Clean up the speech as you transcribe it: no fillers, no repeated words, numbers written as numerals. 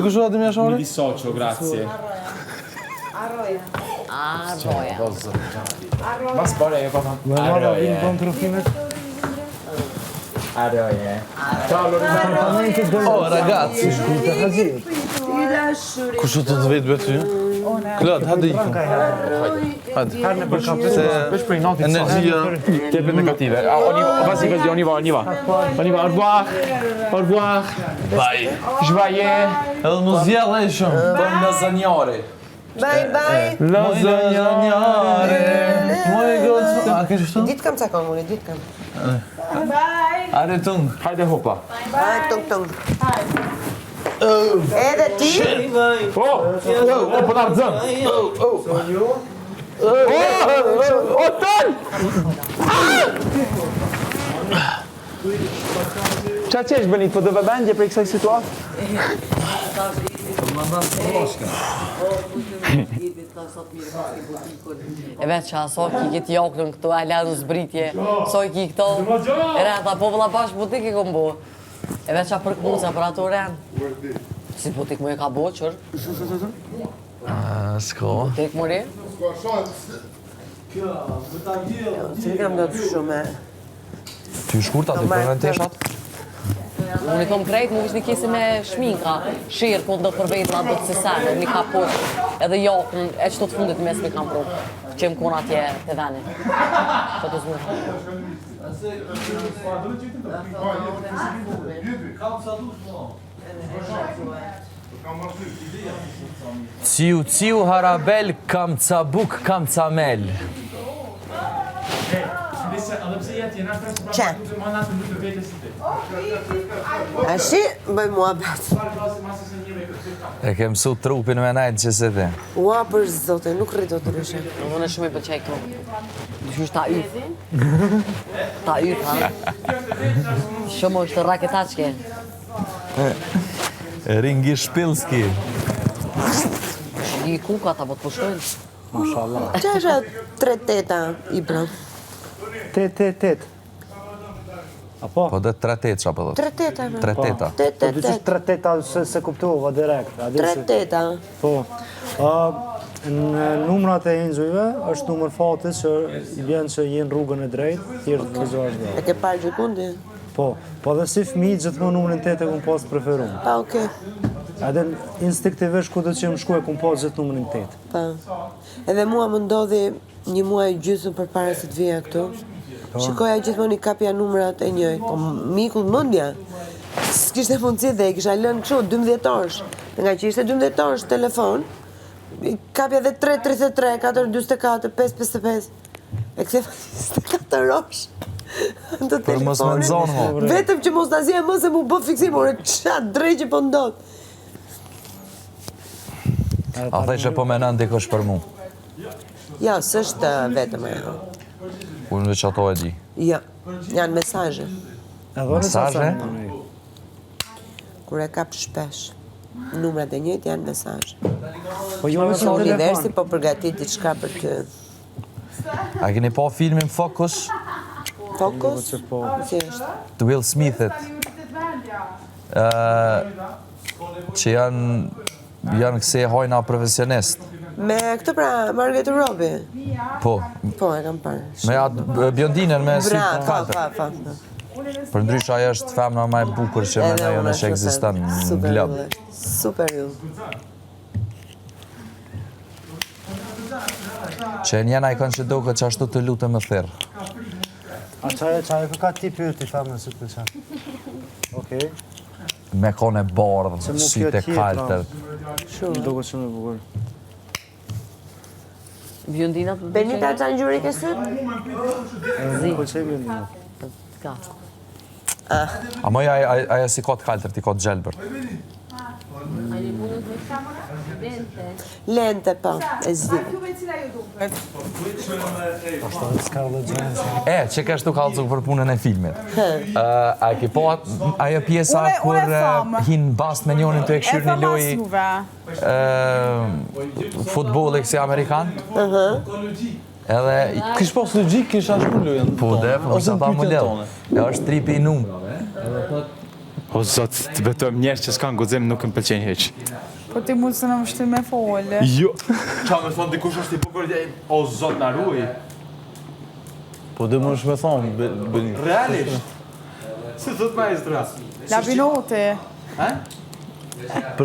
Kusura ti mi ashore? Mi dissocio, grazie. Arroja. Ma spore papà. Arroje. Arroje. Ciao Lorenzo. Oh ragazzi, kushu të të vetë ty? Klot, hadi ikëm. Hadi. Veç prej natit. Energia. Tepër negative. Vas-y, on y va. On y va, au revoir. Au revoir. Bye. Joyeux. Edhe mu zjell e shumë. Bën lasagnare. Bye. Lasagnare. Moj god. A ke shtu? Ditë kam ca komune, ditë kam. Are tung. Hajde hoppa. Bye, tung. Edhe ti? Po na rëzëm. O tën! Qa qesh bëni, po dhe vëbendje për kësaj situatë? E vetë që aso ki këtë jokën këtu, e lenu zbritje, so i ki këto, e reta, po vëlla bashkë butik i kom bo. E vetë që për këmuca për ato renë. Si butik mu e ka bo, qër? S'ko. Butik mu re? Si kam do të shumë. Ty shkurta të përven teshat? Unë i kom krejt, mu ishtë një kesi me shminka, shirë, ku do për vetëra, do të sesene, një ka poshtë, edhe jokën, e qëto të fundit mes me kam pro, që më kona tje të veni. Që të zmurë. Ciu harabel, kam cabuk, kam camel. Qa? Ashi, bëj mua bet. E ke mësu trupin me najtë që se dhe. Ua, për zote, nuk rrito të ryshe. Unë shumë i pëlqej këtu. Qysh ta yth. Ta yth, ha? Shumë është raketachke. Ringi Shpilski. Një kuka ta po të pushtojnë. Qa është 3 teta, Ibra? Tet. Apo? Po dhe 3 teta që apo dhe? 3 teta, me. 3 teta. Po dyqysh 3 teta se kuptova direkt. 3 teta. Po. Në numrat e injujve është numër fatit që i bjen që jenë rrugën e drejtë, thjesht vëzohesh dhe. E ke parë gjikundi? Po dhe si fëmijë gjithmonë numrin 8 e kum pas preferuar. Pa, okej. Edhe instinktivisht ku do që më shkoj kum pas gjithë numrin 8. Pa. Edhe mua më ndodhi një muaj gjysmë përpara se të vija këtu. Shikoja gjithmonë i kapja numrat e njëjtë. Po miku mendja. S'kishte mundësi dhe i kisha lënë kështu 12 orësh. Nga që ishte 12 orësh telefon, i kapja dhe 3:33, 4:44, 5:55. E ktheva 24 orësh. Për mos me nëzonë mo. Vetëm që mos të azia më se mu bë fiksim, ore qa drejqë po ndot. A thej që po menan dikosh për mu. Ja, s'është vetëm ajo. Unë veç ato e di. Ja, janë mesazhe. Mesazhe? Kur e kap shpesh. Numrat e njëjtë janë mesazhe. Po jo Po universi po përgatit diçka për ty. A keni po filmin Focus? Focus? Si është? Të Will Smithit. Që janë këse hojna profesionist. Me këtë pra, Margaret Robbie. Po, Po, e kam parë. me atë bjondinën me sy Bra, të kaltër. pa. Për ndrysh ajo është femna më e bukur që me nejo në që ekziston në glob. Super ju. Që njena i kanë që doke që ashtu të lutë më thirë. A qaj ka ti pyrti femën si të pëlqen? Okej. Me kone bardhë, Se mu kjo sytë e tjetra. kaltër. Shumë duket shumë e bukur. Bjondina për Benita qa në gjuri ke syt? Më pëlqej bjondina. Ka. A moj aja si ka të kaltër, ti ka të gjelbër. Lente, po, e zi. Që ka shtu kalëzuk për punën e filmit. A ki po ajo pjesa kur hinë bast me njonin të e këshyrë një loj futbol e kësi Amerikan? Edhe... Kish pas logjik, kish ashtu lojën. Po dhe, po mësa ta më ledhë. E është tripi i numë. O zot, të betojmë njerë që s'kan guxim nuk më pëlqen hiç. Po ti mund se na më shty me folë. Jo. Qa me thonë dikush është i bukur, o zot na ruaj. Po dhe më është me thonë, bëni. Realisht. Si thot maestra? La binote. Për